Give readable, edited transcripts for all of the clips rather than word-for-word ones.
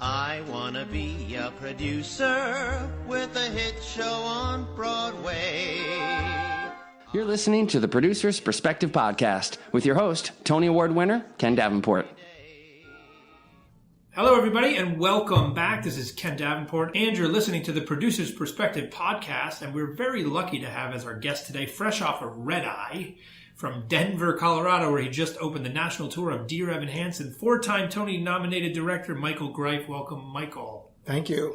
I wanna be a producer with a hit show on Broadway. You're listening to the Producer's Perspective Podcast with your host, Tony Award winner, Ken Davenport. Hello, everybody, and welcome back. This is Ken Davenport, and you're listening to the Producer's Perspective Podcast, and we're very lucky to have as our guest today, fresh off a red eye, from Denver, Colorado, where he just opened the national tour of Dear Evan Hansen, four-time Tony-nominated director Michael Greif. Welcome, Michael. Thank you.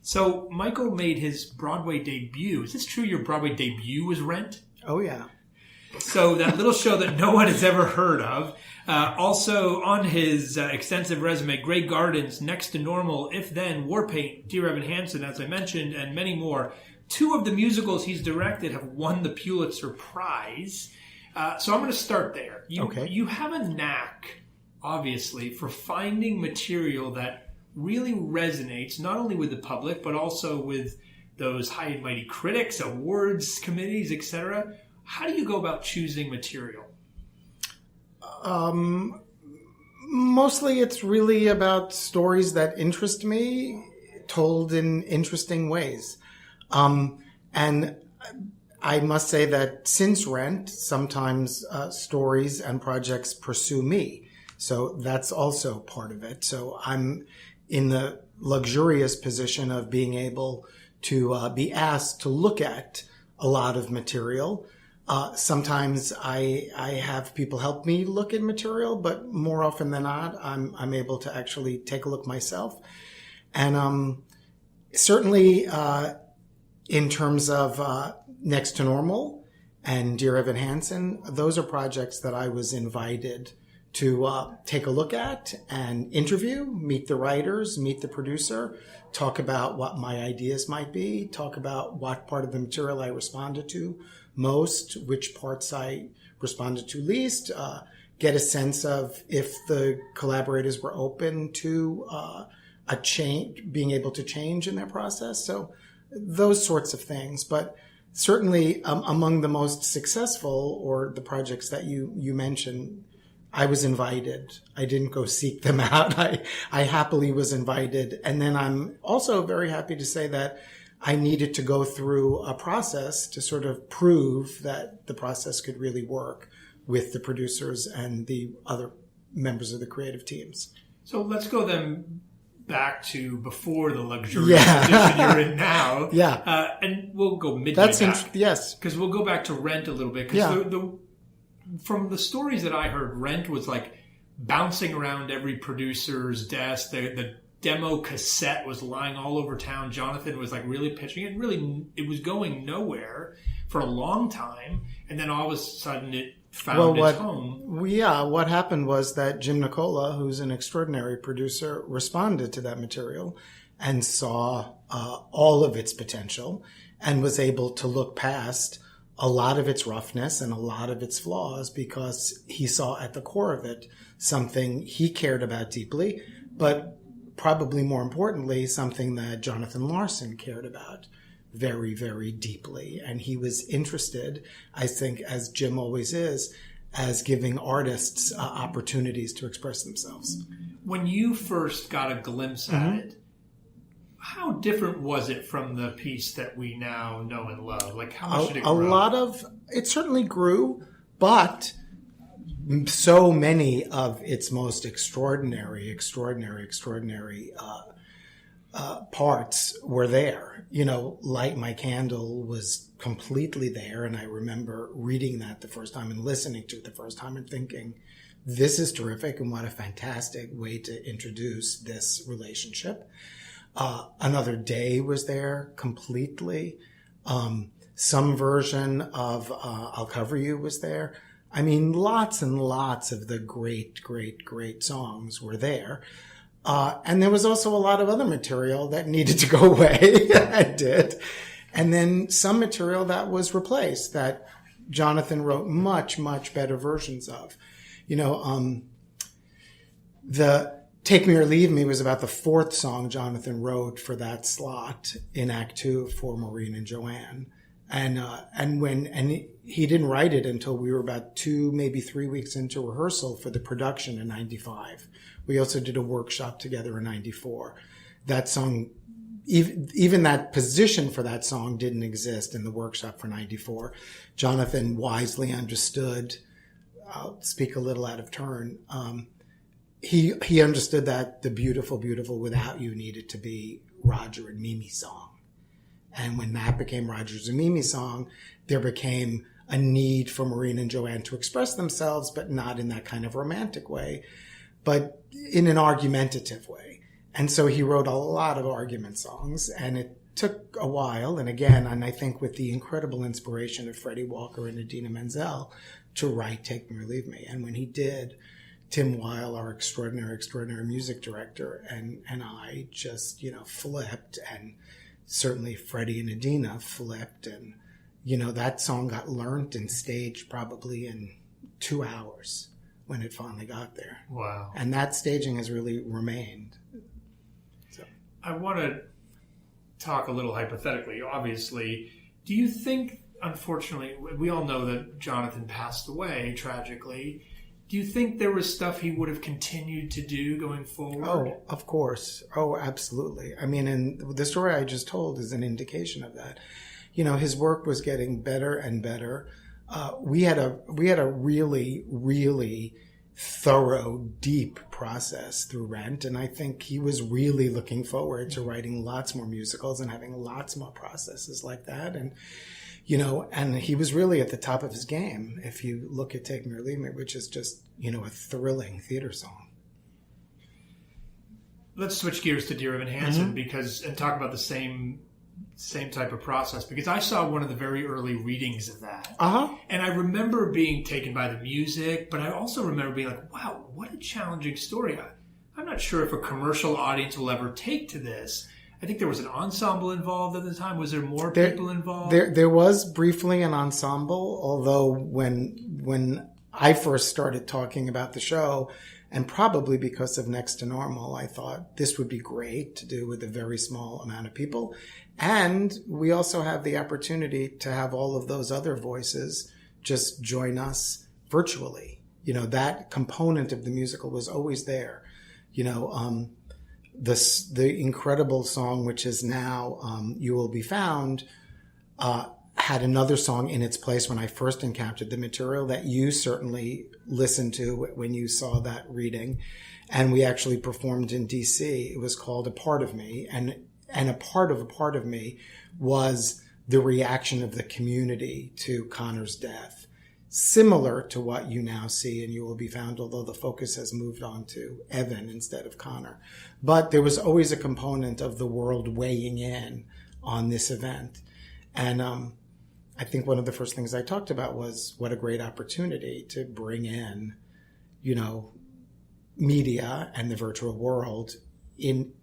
So, Michael made his Broadway debut. Is this true? Your Broadway debut was Rent? Oh, yeah. So, that little show that no one has ever heard of. Also, on his extensive resume, Grey Gardens, Next to Normal, If Then, Warpaint, Dear Evan Hansen, as I mentioned, and many more. Two of the musicals he's directed have won the Pulitzer Prize. So I'm going to start there. You have a knack, obviously, for finding material that really resonates, not only with the public, but also with those high and mighty critics, awards committees, etc. How do you go about choosing material? Mostly it's really about stories that interest me, told in interesting ways. And I must say that since Rent, sometimes stories and projects pursue me. So that's also part of it. So I'm in the luxurious position of being able to be asked to look at a lot of material. Sometimes I have people help me look at material, but more often than not, I'm able to actually take a look myself. And certainly in terms of Next to Normal and Dear Evan Hansen, those are projects that I was invited to take a look at and interview, meet the writers, meet the producer, talk about what my ideas might be, talk about what part of the material I responded to most, which parts I responded to least, get a sense of if the collaborators were open to a change, being able to change in their process. So those sorts of things. But certainly among the most successful, or the projects that you mentioned, I was invited. I didn't go seek them out. I happily was invited. And then I'm also very happy to say that I needed to go through a process to sort of prove that the process could really work with the producers and the other members of the creative teams. So let's go then back to before the luxurious position you're in now. Yeah. And we'll go midway back. Yes. Because we'll go back to Rent a little bit. Because from the stories that I heard, Rent was like bouncing around every producer's desk. The demo cassette was lying all over town. Jonathan was like really pitching it. Really, it was going nowhere for a long time. And then all of a sudden it found its home. What happened was that Jim Nicola, who's an extraordinary producer, responded to that material and saw all of its potential and was able to look past a lot of its roughness and a lot of its flaws, because he saw at the core of it something he cared about deeply, but probably more importantly, something that Jonathan Larson cared about very, very deeply. And he was interested, I think, as Jim always is, as giving artists opportunities to express themselves. When you first got a glimpse at it, how different was it from the piece that we now know and love? Like, how much did it grow? It certainly grew, but so many of its most extraordinary parts were there. You know, Light My Candle was completely there, and I remember reading that the first time and listening to it the first time and thinking, this is terrific, and what a fantastic way to introduce this relationship. Another Day was there completely. Some version of I'll Cover You was there. I mean, lots and lots of the great, great, great songs were there. And there was also a lot of other material that needed to go away. I did. And then some material that was replaced that Jonathan wrote much, much better versions of. You know, the Take Me or Leave Me was about the fourth song Jonathan wrote for that slot in Act 2 for Maureen and Joanne. And he didn't write it until we were about 2, maybe 3 weeks into rehearsal for the production in 95, We also did a workshop together in 94. That song, even that position for that song didn't exist in the workshop for 94. Jonathan wisely understood, I'll speak a little out of turn, he understood that the Beautiful, Beautiful Without You needed to be Roger and Mimi's song. And when that became Roger's and Mimi's song, there became a need for Maureen and Joanne to express themselves, but not in that kind of romantic way, but in an argumentative way. And so he wrote a lot of argument songs, and it took a while. And again, and I think with the incredible inspiration of Freddie Walker and Idina Menzel to write Take Me or Leave Me. And when he did, Tim Weil, our extraordinary music director, and I just, flipped, and certainly Freddie and Idina flipped. And, that song got learned and staged probably in 2 hours when it finally got there. Wow. And that staging has really remained. So I want to talk a little hypothetically. Obviously, do you think, unfortunately, we all know that Jonathan passed away tragically. Do you think there was stuff he would have continued to do going forward? Oh, of course. Oh, absolutely. I mean, and the story I just told is an indication of that. His work was getting better and better. We had a really, really thorough, deep process through Rent, and I think he was really looking forward to writing lots more musicals and having lots more processes like that. And and he was really at the top of his game. If you look at Take Me or Leave Me, which is just a thrilling theater song. Let's switch gears to Dear Evan Hansen and talk about the same type of process, because I saw one of the very early readings of that. And I remember being taken by the music, but I also remember being like, wow, what a challenging story. I'm not sure if a commercial audience will ever take to this. I think there was an ensemble involved at the time. Was there more people involved? There was briefly an ensemble, although when I first started talking about the show, and probably because of Next to Normal, I thought this would be great to do with a very small amount of people. And we also have the opportunity to have all of those other voices just join us virtually. That component of the musical was always there. The incredible song, which is now You Will Be Found, had another song in its place when I first encountered the material that you certainly listened to when you saw that reading. And we actually performed in DC. It was called A Part of Me. And a part of me was the reaction of the community to Connor's death. Similar to what you now see in You Will Be Found, although the focus has moved on to Evan instead of Connor. But there was always a component of the world weighing in on this event. And I think one of the first things I talked about was what a great opportunity to bring in, media and the virtual world in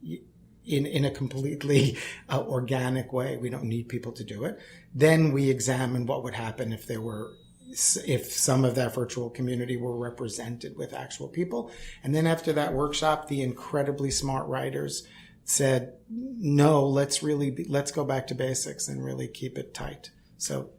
a completely organic way. We don't need people to do it. Then we examined what would happen if some of that virtual community were represented with actual people. And then after that workshop, the incredibly smart writers said, no, let's go back to basics and really keep it tight. So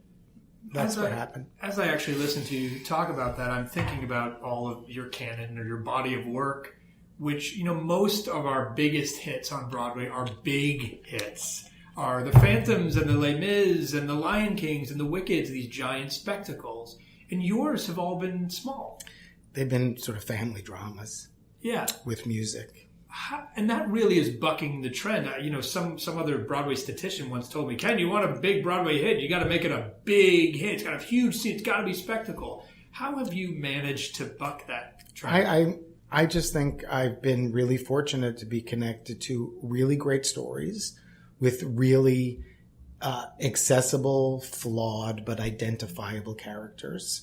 that's what happened. As I actually listen to you talk about that, I'm thinking about all of your canon or your body of work, which, most of our biggest hits on Broadway are big hits. Are the Phantoms and the Les Mis and the Lion Kings and the Wickeds, these giant spectacles. And yours have all been small. They've been sort of family dramas. Yeah. With music. And that really is bucking the trend. Some other Broadway statistician once told me, Ken, you want a big Broadway hit, you got to make it a big hit. It's got a huge scene. It's got to be spectacle. How have you managed to buck that trend? I just think I've been really fortunate to be connected to really great stories with really accessible, flawed, but identifiable characters.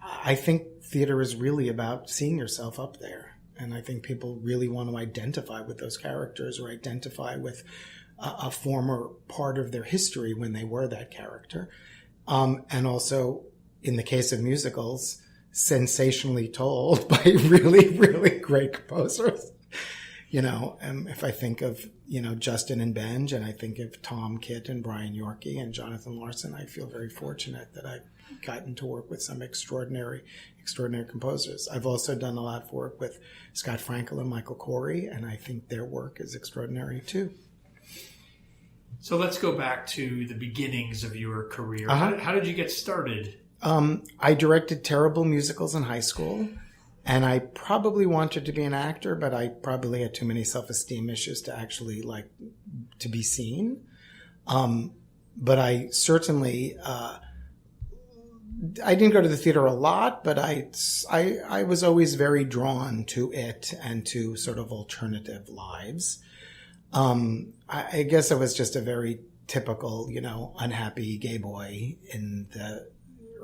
I think theater is really about seeing yourself up there. And I think people really want to identify with those characters or identify with a former part of their history when they were that character. And also, in the case of musicals, sensationally told by really, really great composers. If I think of, Justin and Benj, and I think of Tom Kitt and Brian Yorkie and Jonathan Larson, I feel very fortunate that I've gotten to work with some extraordinary composers. I've also done a lot of work with Scott Frankel and Michael Corey, and I think their work is extraordinary too. So let's go back to the beginnings of your career. Uh-huh. How did you get started? I directed terrible musicals in high school, and I probably wanted to be an actor, but I probably had too many self-esteem issues to actually to be seen. But I certainly, I didn't go to the theater a lot, but I was always very drawn to it and to sort of alternative lives. I guess I was just a very typical, unhappy gay boy in the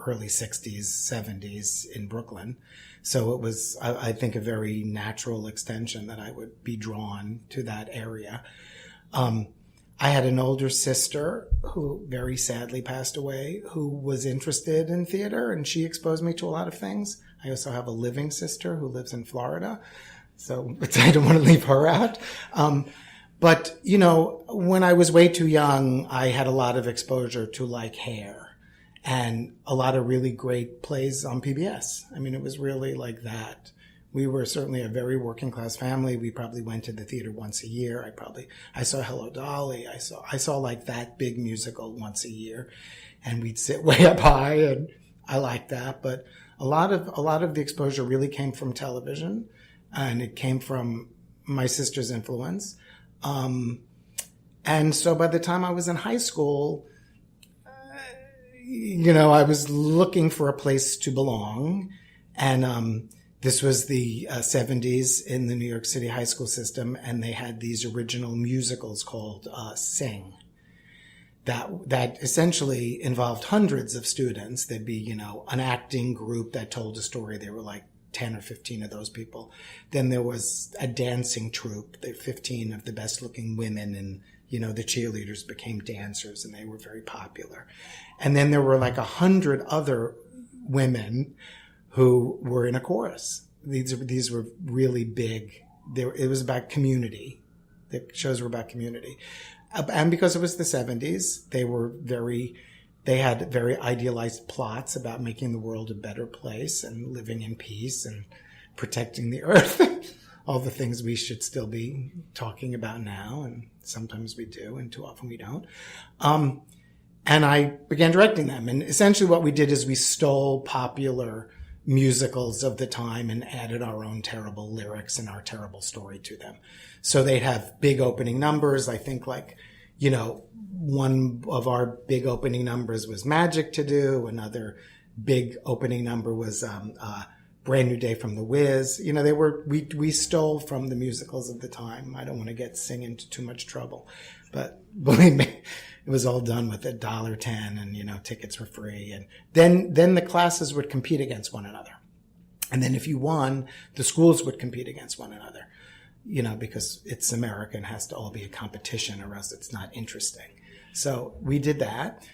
early 60s, 70s in Brooklyn. So it was, I think, a very natural extension that I would be drawn to that area. I had an older sister who very sadly passed away, who was interested in theater, and she exposed me to a lot of things. I also have a living sister who lives in Florida, so I don't want to leave her out. But, when I was way too young, I had a lot of exposure to Hair and a lot of really great plays on PBS. I mean, it was really like that. We were certainly a very working class family. We probably went to the theater once a year. I saw Hello Dolly. I saw that big musical once a year, and we'd sit way up high, and I liked that. But a lot of the exposure really came from television, and it came from my sister's influence. And so by the time I was in high school, I was looking for a place to belong. And this was the 70s in the New York City high school system, and they had these original musicals called Sing. That essentially involved hundreds of students. There'd be, an acting group that told a story. There were 10 or 15 of those people. Then there was a dancing troupe, the 15 of the best looking women, and, the cheerleaders became dancers, and they were very popular. And then there were 100 other women who were in a chorus. These were really big. It was about community. The shows were about community. And because it was the 70s, they had very idealized plots about making the world a better place and living in peace and protecting the earth. All the things we should still be talking about now, and sometimes we do, and too often we don't. And I began directing them. And essentially what we did is we stole popular musicals of the time and added our own terrible lyrics and our terrible story to them. So they'd have big opening numbers. I think one of our big opening numbers was Magic to Do. Another big opening number was Brand New Day from the Wiz. We stole from the musicals of the time. I don't want to get Sing into too much trouble, but believe me, it was all done with $1.10, and tickets were free. And then the classes would compete against one another. And then if you won, the schools would compete against one another. Because it's America and has to all be a competition, or else it's not interesting. So we did that.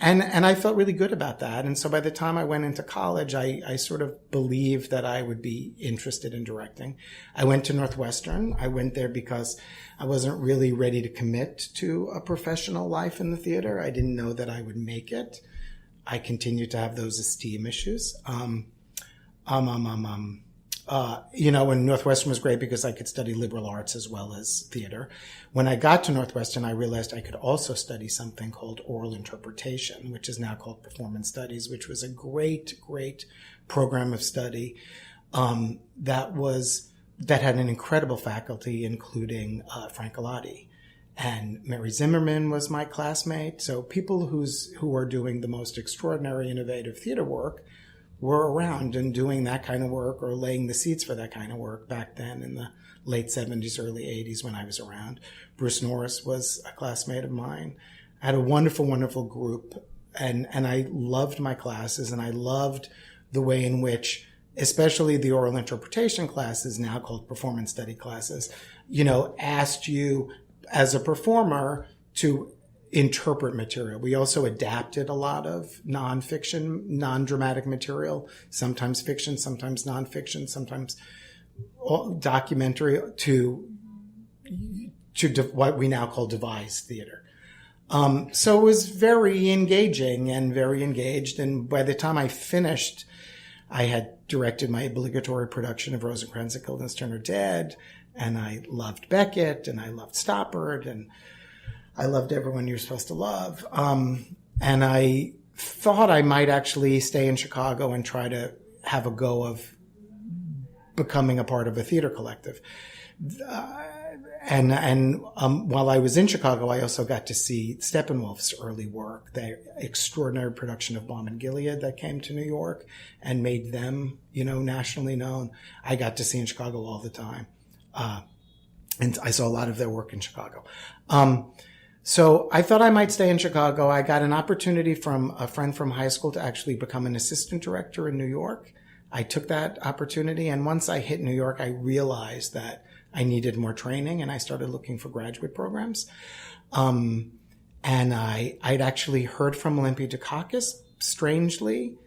And I felt really good about that. And so by the time I went into college, I sort of believed that I would be interested in directing. I went to Northwestern. I went there because I wasn't really ready to commit to a professional life in the theater. I didn't know that I would make it. I continued to have those esteem issues. And Northwestern was great because I could study liberal arts as well as theater. When I got to Northwestern, I realized I could also study something called oral interpretation, which is now called performance studies, which was a great, great program of study that had an incredible faculty, including Frank Galati. And Mary Zimmerman was my classmate. So people who are doing the most extraordinary, innovative theater work were around and doing that kind of work or laying the seeds for that kind of work back then in the late 70s, early 80s when I was around. Bruce Norris was a classmate of mine. I had a wonderful, wonderful group, and I loved my classes, and I loved the way in which, especially the oral interpretation classes, now called performance study classes, asked you as a performer to interpret material. We also adapted a lot of nonfiction, non-dramatic material, sometimes fiction, sometimes nonfiction, sometimes documentary to what we now call devised theater. So it was very engaging and very engaged. And by the time I finished, I had directed my obligatory production of Rosencrantz and Guildenstern Are Dead, and I loved Beckett, and I loved Stoppard, and I loved Everyone You're Supposed to Love. And I thought I might actually stay in Chicago and try to have a go of becoming a part of a theater collective. And while I was in Chicago, I also got to see Steppenwolf's early work, the extraordinary production of Balm and Gilead that came to New York and made them, nationally known. I got to see in Chicago all the time. And I saw a lot of their work in Chicago. So I thought I might stay in Chicago. I got an opportunity from a friend from high school to actually become an assistant director in New York. I took that opportunity. And once I hit New York, I realized that I needed more training, and I started looking for graduate programs. And I'd actually heard from Olympia Dukakis. Strangely,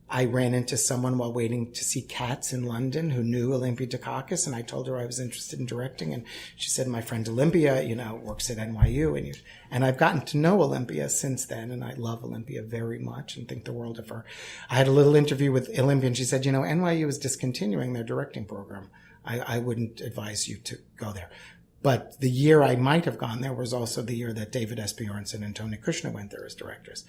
I ran into someone while waiting to see Cats in London who knew Olympia Dukakis, and I told her I was interested in directing, and she said, my friend Olympia, works at NYU, and I've gotten to know Olympia since then, and I love Olympia very much and think the world of her. I had a little interview with Olympia, and she said, NYU is discontinuing their directing program. I wouldn't advise you to go there. But the year I might have gone there was also the year that David S. Bjornson and Tony Kushner went there as directors.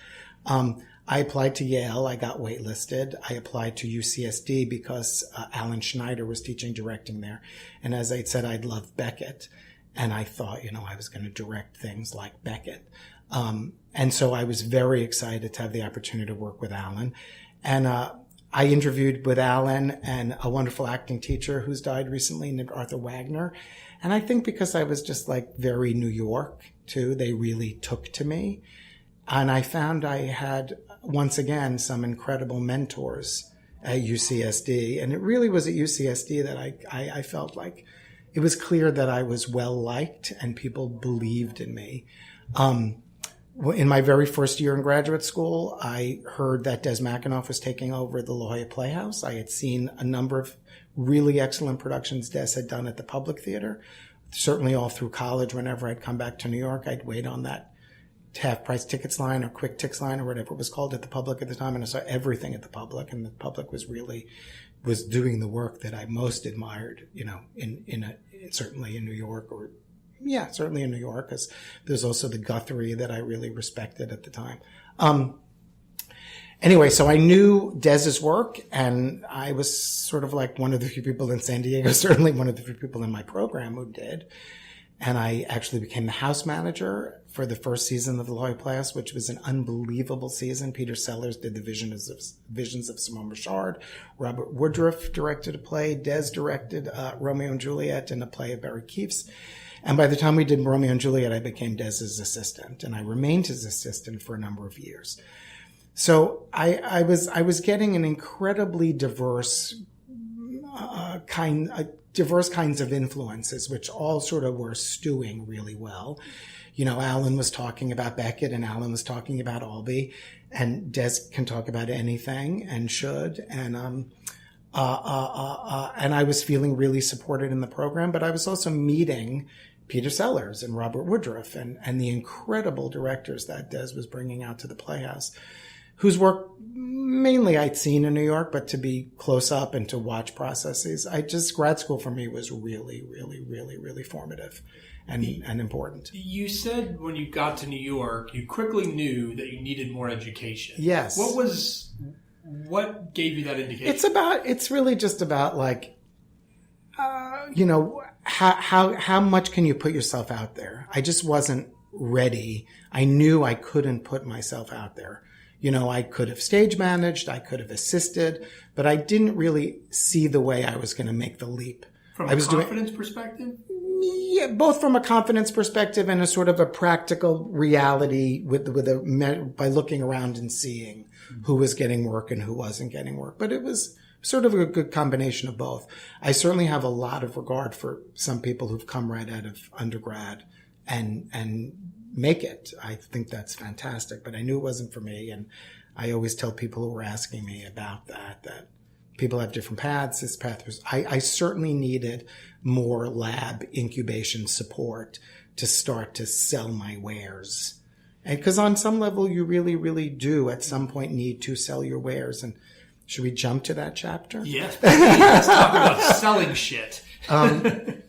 I applied to Yale. I got waitlisted. I applied to UCSD because Alan Schneider was teaching directing there. And as I said, I'd loved Beckett. And I thought, I was going to direct things like Beckett. And so I was very excited to have the opportunity to work with Alan. And I interviewed with Alan and a wonderful acting teacher who's died recently named Arthur Wagner. And I think because I was just very New York too, they really took to me. And I found I had, once again, some incredible mentors at UCSD. And it really was at UCSD that I felt like it was clear that I was well liked and people believed in me. In my very first year in graduate school, I heard that Des McAnuff was taking over the La Jolla Playhouse. I had seen a number of really excellent productions Des had done at the Public Theater. Certainly all through college, whenever I'd come back to New York, I'd wait on that half-price tickets line or quick tix line or whatever it was called at the Public at the time. And I saw everything at the Public, and the Public was doing the work that I most admired, certainly in New York certainly in New York, because there's also the Guthrie that I really respected at the time. Anyway, so I knew Des's work, and I was sort of like one of the few people in San Diego, certainly one of the few people in my program who did. And I actually became the house manager for the first season of the La Jolla Playhouse, which was an unbelievable season. Peter Sellers did the Visions of Simone Richard. Robert Woodruff directed a play. Des directed Romeo and Juliet and a play of Barry Keefe's. And by the time we did Romeo and Juliet, I became Des's assistant, and I remained his assistant for a number of years. So I was getting an incredibly diverse kinds of influences, which all sort of were stewing really well. Alan was talking about Beckett, and Alan was talking about Albee, and Des can talk about anything and should. And I was feeling really supported in the program, but I was also meeting Peter Sellers and Robert Woodruff and the incredible directors that Des was bringing out to the Playhouse, whose work mainly I'd seen in New York, but to be close up and to watch processes, grad school for me was really, really, really, really formative and important. You said when you got to New York, you quickly knew that you needed more education. Yes. What gave you that indication? It's really just about how much can you put yourself out there? I just wasn't ready. I knew I couldn't put myself out there. I could have stage managed, I could have assisted, but I didn't really see the way I was going to make the leap. From a confidence perspective? Yeah, both from a confidence perspective and a sort of a practical reality by looking around and seeing who was getting work and who wasn't getting work. But it was sort of a good combination of both. I certainly have a lot of regard for some people who've come right out of undergrad and make it. I think that's fantastic, but I knew it wasn't for me. And I always tell people who are asking me about that people have different paths. This path was, I certainly needed more lab incubation support to start to sell my wares. And because on some level, you really, really do at some point need to sell your wares. And should we jump to that chapter? Yes. Let's talk about selling shit. When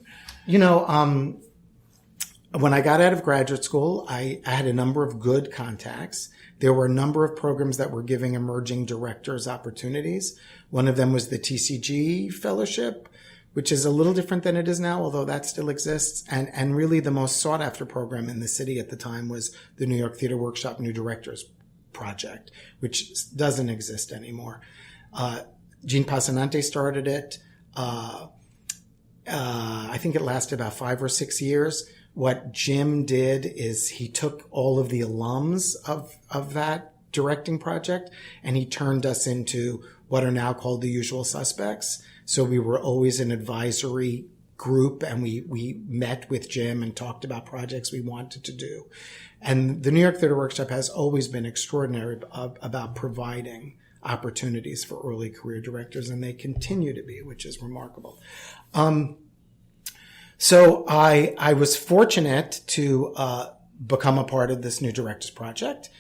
I got out of graduate school, I had a number of good contacts. There were a number of programs that were giving emerging directors opportunities. One of them was the TCG Fellowship, which is a little different than it is now, although that still exists. And really the most sought after program in the city at the time was the New York Theater Workshop New Directors Project, which doesn't exist anymore. Gene Passanante started it. I think it lasted about 5 or 6 years. What Jim did is he took all of the alums of that directing project and he turned us into what are now called the usual suspects. So we were always an advisory group and we met with Jim and talked about projects we wanted to do. And the New York Theater Workshop has always been extraordinary about providing opportunities for early career directors, and they continue to be, which is remarkable. So I was fortunate to become a part of this New Directors Project.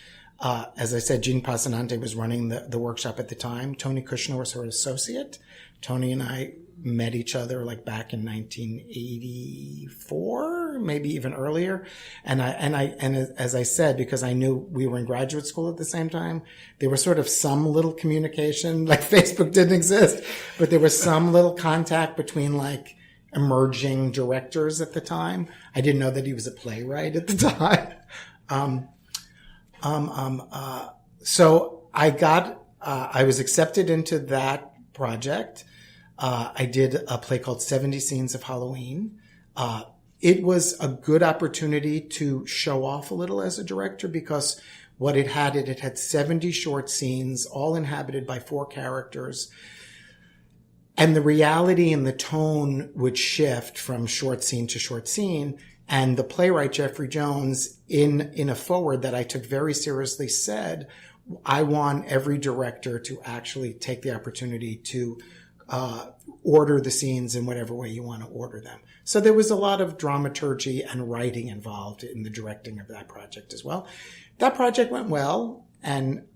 As I said, Jean Passanante was running the workshop at the time. Tony Kushner was her associate. Tony and I met each other like back in 1984, maybe even earlier. And as I said, because I knew we were in graduate school at the same time, there was sort of some little communication, like Facebook didn't exist, but there was some little contact between like emerging directors at the time. I didn't know that he was a playwright at the time. So I was accepted into that project. I did a play called 70 Scenes of Halloween. It was a good opportunity to show off a little as a director because what it had 70 short scenes, all inhabited by 4 characters. And the reality and the tone would shift from short scene to short scene. And the playwright, Jeffrey Jones, in a foreword that I took very seriously, said, I want every director to actually take the opportunity to order the scenes in whatever way you want to order them. So there was a lot of dramaturgy and writing involved in the directing of that project as well. That project went well, and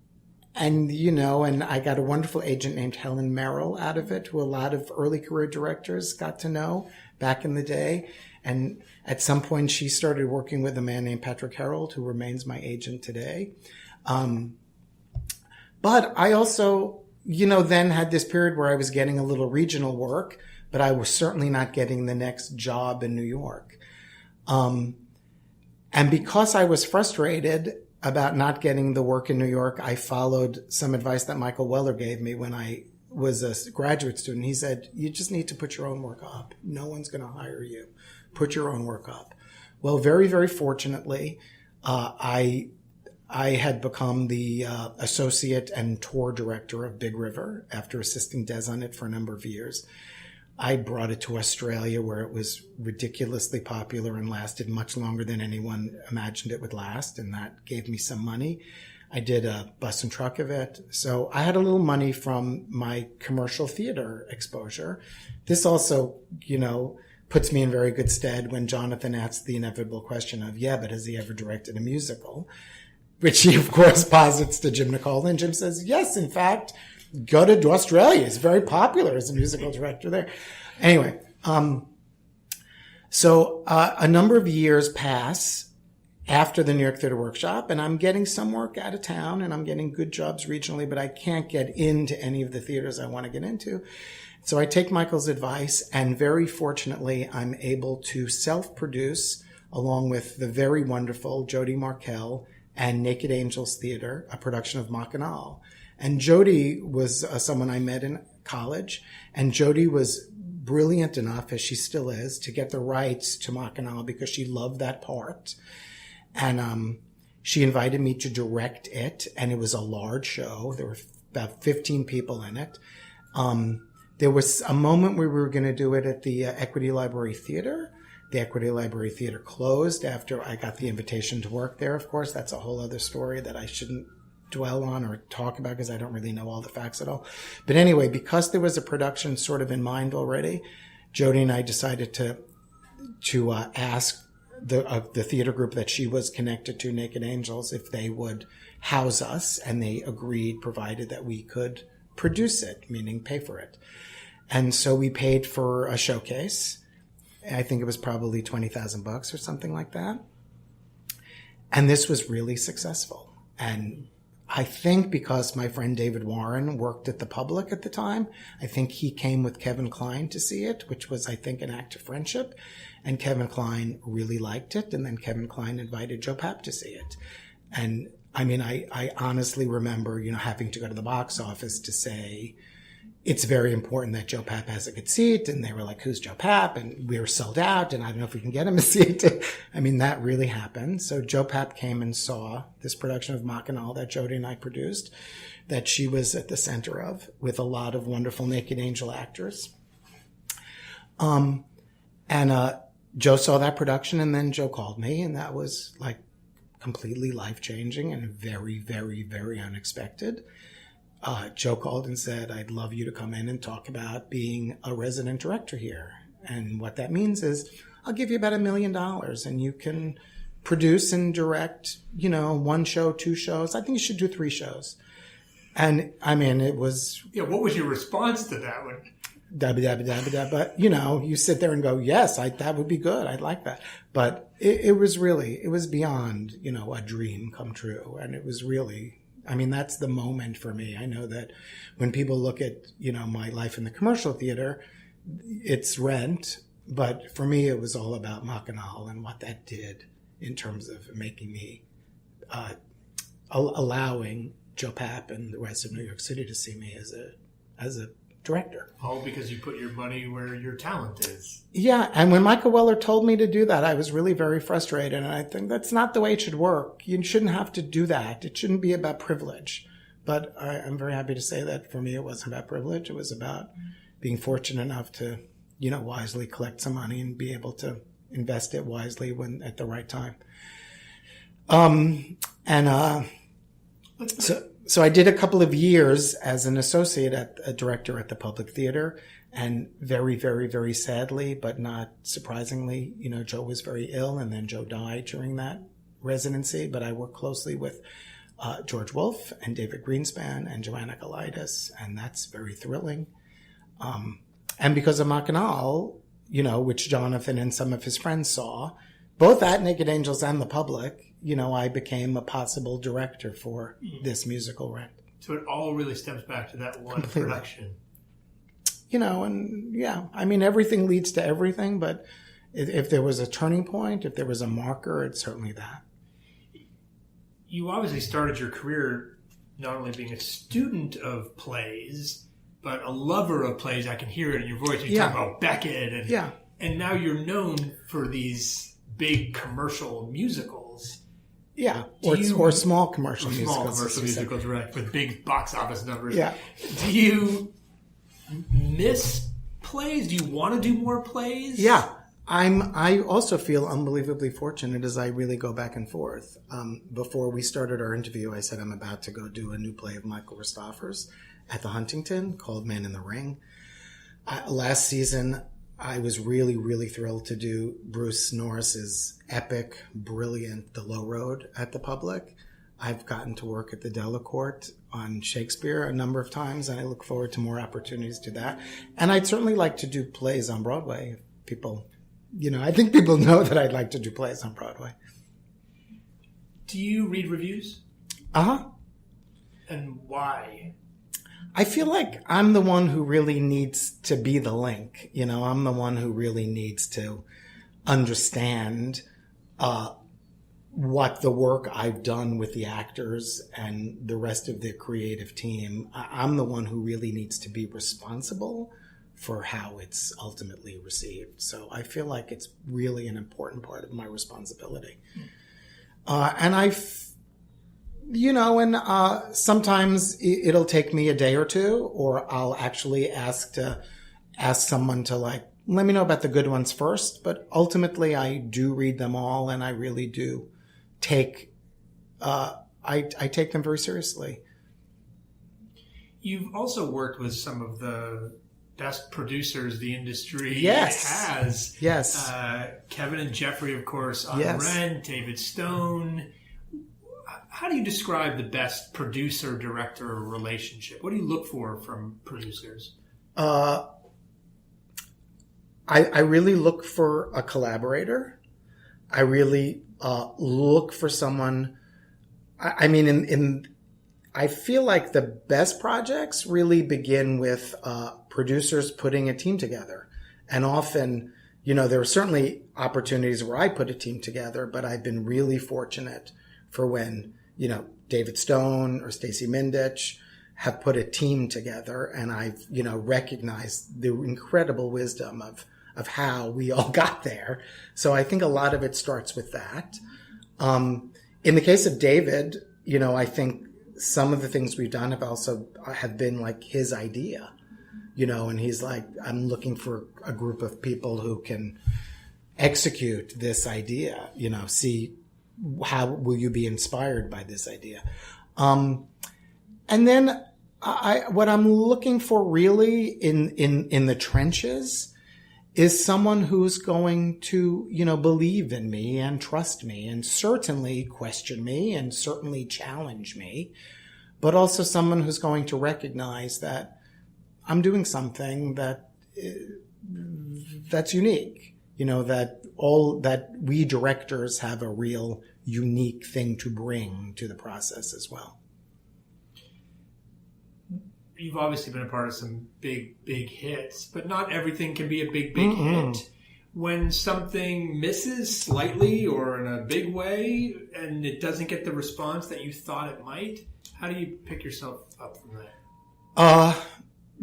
I got a wonderful agent named Helen Merrill out of it, who a lot of early career directors got to know back in the day. And at some point, she started working with a man named Patrick Herold, who remains my agent today. But I also, then had this period where I was getting a little regional work, but I was certainly not getting the next job in New York. And because I was frustrated about not getting the work in New York, I followed some advice that Michael Weller gave me when I was a graduate student. He said, you just need to put your own work up. No one's going to hire you. Put your own work up. Well, very, very fortunately, I had become the associate and tour director of Big River after assisting Des on it for a number of years. I brought it to Australia, where it was ridiculously popular and lasted much longer than anyone imagined it would last, and that gave me some money. I did a bus and truck of it. So I had a little money from my commercial theater exposure. This also, puts me in very good stead when Jonathan asks the inevitable question of, but has he ever directed a musical? Which he, of course, posits to Jim Nicole, and Jim says, yes, in fact, go to Australia. He's very popular as a musical director there. Anyway, so a number of years pass after the New York Theater Workshop, and I'm getting some work out of town, and I'm getting good jobs regionally, but I can't get into any of the theaters I want to get into. So I take Michael's advice, and very fortunately, I'm able to self-produce, along with the very wonderful Jody Markell and Naked Angels Theater, a production of Mackinac. And Jody was someone I met in college, and Jody was brilliant enough, as she still is, to get the rights to Mackinac because she loved that part. And she invited me to direct it, and it was a large show. There were about 15 people in it. There was a moment where we were going to do it at the Equity Library Theater. The Equity Library Theater closed after I got the invitation to work there, of course. That's a whole other story that I shouldn't dwell on or talk about because I don't really know all the facts at all. But anyway, because there was a production sort of in mind already, Jody and I decided to ask the theater group that she was connected to, Naked Angels, if they would house us, and they agreed, provided that we could produce it, meaning pay for it. And so we paid for a showcase. I think it was probably $20,000 or something like that. And this was really successful. And I think because my friend David Warren worked at the Public at the time, I think he came with Kevin Kline to see it, which was, I think, an act of friendship. And Kevin Kline really liked it. And then Kevin Kline invited Joe Papp to see it. And I mean, I honestly remember, having to go to the box office to say, it's very important that Joe Papp has a good seat. And they were like, who's Joe Papp? And we were sold out. And I don't know if we can get him a seat. I mean, that really happened. So Joe Papp came and saw this production of Mackinac that Jody and I produced, that she was at the center of, with a lot of wonderful Naked Angel actors. Joe saw that production, and then Joe called me, and that was like completely life-changing and very, very, very unexpected. Joe called and said, I'd love you to come in and talk about being a resident director here. And what that means is I'll give you about $1 million and you can produce and direct, 1 show, 2 shows. I think you should do 3 shows. And I mean, it was... Yeah, what was your response to that one? But, you sit there and go, yes, that would be good. I'd like that. But it was beyond, a dream come true. And it was really... I mean, that's the moment for me. I know that when people look at, my life in the commercial theater, it's Rent. But for me, it was all about Mackinac and what that did in terms of making me, allowing Joe Papp and the rest of New York City to see me as a director. All because you put your money where your talent is. Yeah, and when Michael Weller told me to do that, I was really very frustrated, and I think that's not the way it should work. You shouldn't have to do that. It shouldn't be about privilege. But I'm very happy to say that for me it wasn't about privilege. It was about being fortunate enough to, wisely collect some money and be able to invest it wisely when at the right time. So I did a couple of years as an associate a director at the Public Theater, and very, very, very sadly, but not surprisingly, Joe was very ill, and then Joe died during that residency. But I worked closely with George Wolfe and David Greenspan and Joanna Galitis, and that's very thrilling. And because of Mackinac, which Jonathan and some of his friends saw, both at Naked Angels and the Public, I became a possible director for this musical Rent. So it all really stems back to that one Completely. production. And yeah, I mean, everything leads to everything, but if there was a turning point, if there was a marker, it's certainly that. You obviously started your career not only being a student of plays, but a lover of plays. I can hear it in your voice. You talk about Beckett, and now you're known for these big commercial musicals. Yeah, or small commercial musicals. Small commercial musicals, right, with big box office numbers. Yeah. Do you miss plays? Do you want to do more plays? Yeah. I also feel unbelievably fortunate as I really go back and forth. Before we started our interview, I said I'm about to go do a new play of Michael Christopher's at the Huntington called Man in the Ring. Last season, I was really, really thrilled to do Bruce Norris's epic, brilliant The Low Road at the Public. I've gotten to work at the Delacorte on Shakespeare a number of times, and I look forward to more opportunities to do that. And I'd certainly like to do plays on Broadway. People, I think people know that I'd like to do plays on Broadway. Do you read reviews? Uh-huh. And why? I feel like I'm the one who really needs to be the link. I'm the one who really needs to understand what the work I've done with the actors and the rest of the creative team. I'm the one who really needs to be responsible for how it's ultimately received. So I feel like it's really an important part of my responsibility. Sometimes it'll take me a day or two, or I'll actually ask someone to let me know about the good ones first. But ultimately I do read them all, and I really do take, a I take them very seriously. You've also worked with some of the best producers the industry Yes. has. Yes. Kevin and Jeffrey, of course, on Yes. Rent, David Stone. How do you describe the best producer-director relationship? What do you look for from producers? I really look for a collaborator. I really look for someone. I mean, I feel like the best projects really begin with producers putting a team together. And often, there are certainly opportunities where I put a team together, but I've been really fortunate for when, David Stone or Stacey Mindich have put a team together, and I've, recognized the incredible wisdom of how we all got there. So I think a lot of it starts with that. In the case of David, I think some of the things we've done have been like his idea, and he's like, I'm looking for a group of people who can execute this idea, see how will you be inspired by this idea. And then what I'm looking for really in the trenches is someone who's going to, believe in me and trust me and certainly question me and certainly challenge me, but also someone who's going to recognize that I'm doing something that's unique, that we directors have a real unique thing to bring to the process as well. You've obviously been a part of some big hits, but not everything can be a big hit. When something misses slightly or in a big way and it doesn't get the response that you thought it might, how do you pick yourself up from that?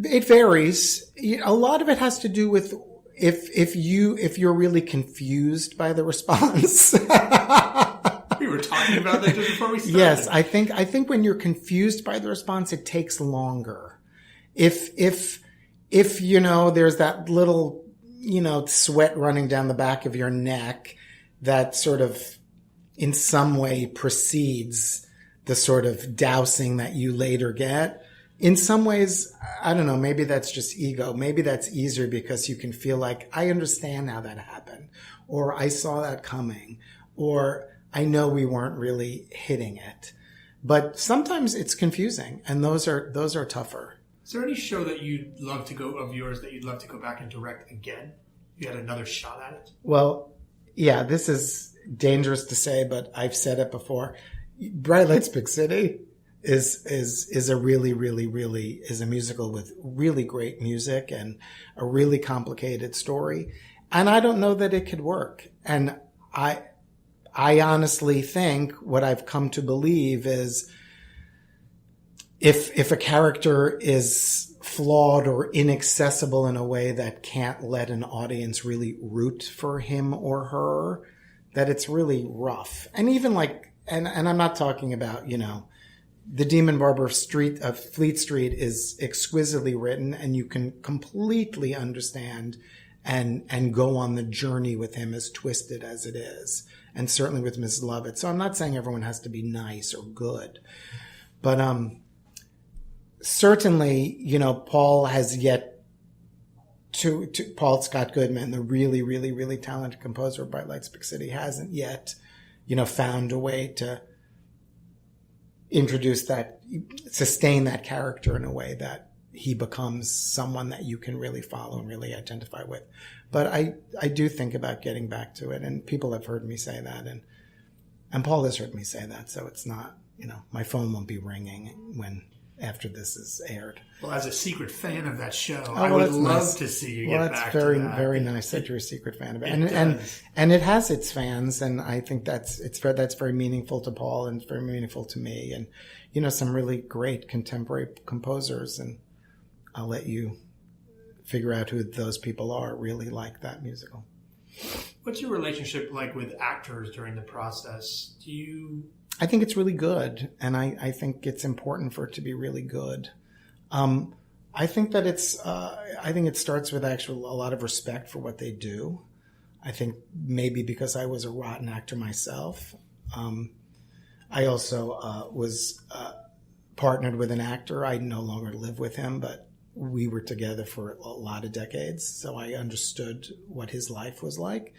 It varies. A lot of it has to do with if you're really confused by the response. We were talking about that just before we started. Yes, I think when you're confused by the response, it takes longer. If there's that little, sweat running down the back of your neck that sort of in some way precedes the sort of dousing that you later get. In some ways, I don't know, maybe that's just ego. Maybe that's easier because you can feel like, I understand how that happened, or I saw that coming, or I know we weren't really hitting it. But sometimes it's confusing, and those are tougher. Is there any show that you'd love to go back and direct again? You had another shot at it? Well, yeah, this is dangerous to say, but I've said it before. Bright Lights, Big City is a really, really, really is a musical with really great music and a really complicated story. And I don't know that it could work. And I honestly think what I've come to believe is if a character is flawed or inaccessible in a way that can't let an audience really root for him or her, that it's really rough. And even and I'm not talking about, the Demon Barber of Fleet Street is exquisitely written, and you can completely understand and go on the journey with him, as twisted as it is. And certainly with Mrs. Lovett. So I'm not saying everyone has to be nice or good, but certainly, Paul has yet to Paul Scott Goodman, the really, really, really talented composer of Bright Lights, Big City, hasn't yet, found a way to sustain that character in a way that he becomes someone that you can really follow and really identify with. But I do think about getting back to it, and people have heard me say that, and Paul has heard me say that, so it's not, my phone won't be ringing after this is aired. Well, as a secret fan of that show, I would love to see you get back to that. Well, that's very nice that you're a secret fan of it. And it has its fans, and I think that's very meaningful to Paul, and it's very meaningful to me, and, some really great contemporary composers, and I'll let you figure out who those people are, really like that musical. What's your relationship like with actors during the process? I think it's really good, and I think it's important for it to be really good. I think that I think it starts with a lot of respect for what they do. I think maybe because I was a rotten actor myself, I also was partnered with an actor. I no longer live with him, but we were together for a lot of decades, so I understood what his life was like.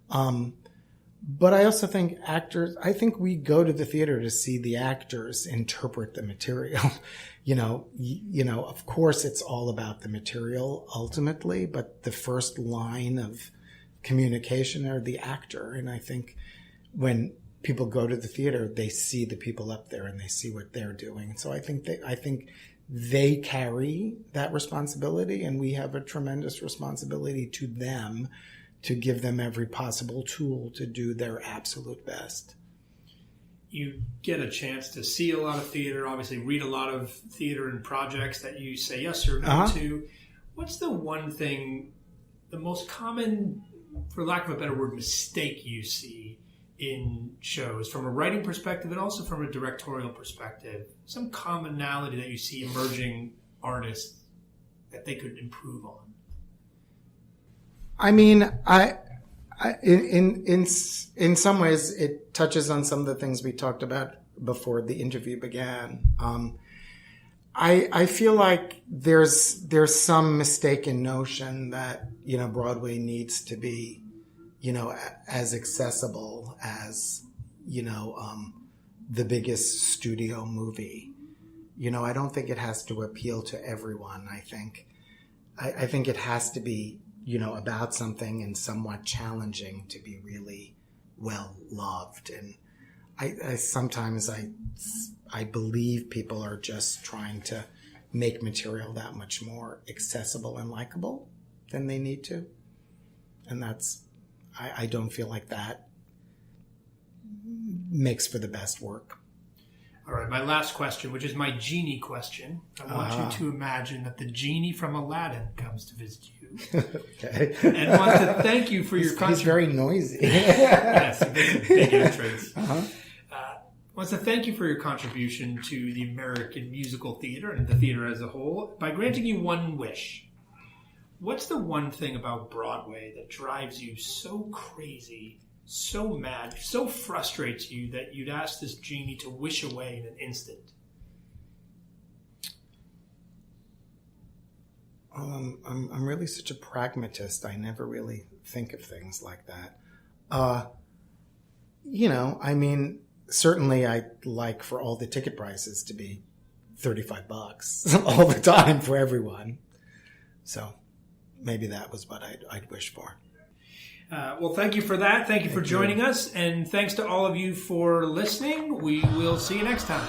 But I also think I think we go to the theater to see the actors interpret the material. Of course it's all about the material ultimately, but the first line of communication are the actor. And I think when people go to the theater, they see the people up there and they see what they're doing. So I think they carry that responsibility, and we have a tremendous responsibility to them to give them every possible tool to do their absolute best. You get a chance to see a lot of theater, obviously read a lot of theater and projects that you say yes or no to. What's the one thing, the most common, for lack of a better word, mistake you see in shows from a writing perspective and also from a directorial perspective? Some commonality that you see emerging artists that they could improve on? I mean, in some ways, it touches on some of the things we talked about before the interview began. I feel like there's some mistaken notion that Broadway needs to be as accessible as the biggest studio movie. I don't think it has to appeal to everyone. I think it has to be about something and somewhat challenging to be really well loved. And I sometimes believe people are just trying to make material that much more accessible and likable than they need to. And I don't feel like that makes for the best work. All right, my last question, which is my genie question. I want you to imagine that the genie from Aladdin comes to visit you. Okay. And wants to thank you for your contribution. He's very noisy. Yes, he makes a big entrance. Wants to thank you for your contribution to the American musical theater and the theater as a whole by granting you one wish. What's the one thing about Broadway that drives you so crazy, so mad, so frustrates you that you'd ask this genie to wish away in an instant? I'm really such a pragmatist. I never really think of things like that. Certainly I'd like for all the ticket prices to be $35 all the time for everyone. So maybe that was what I'd wish for. Well, thank you for that. Thank you for joining us. And thanks to all of you for listening. We will see you next time.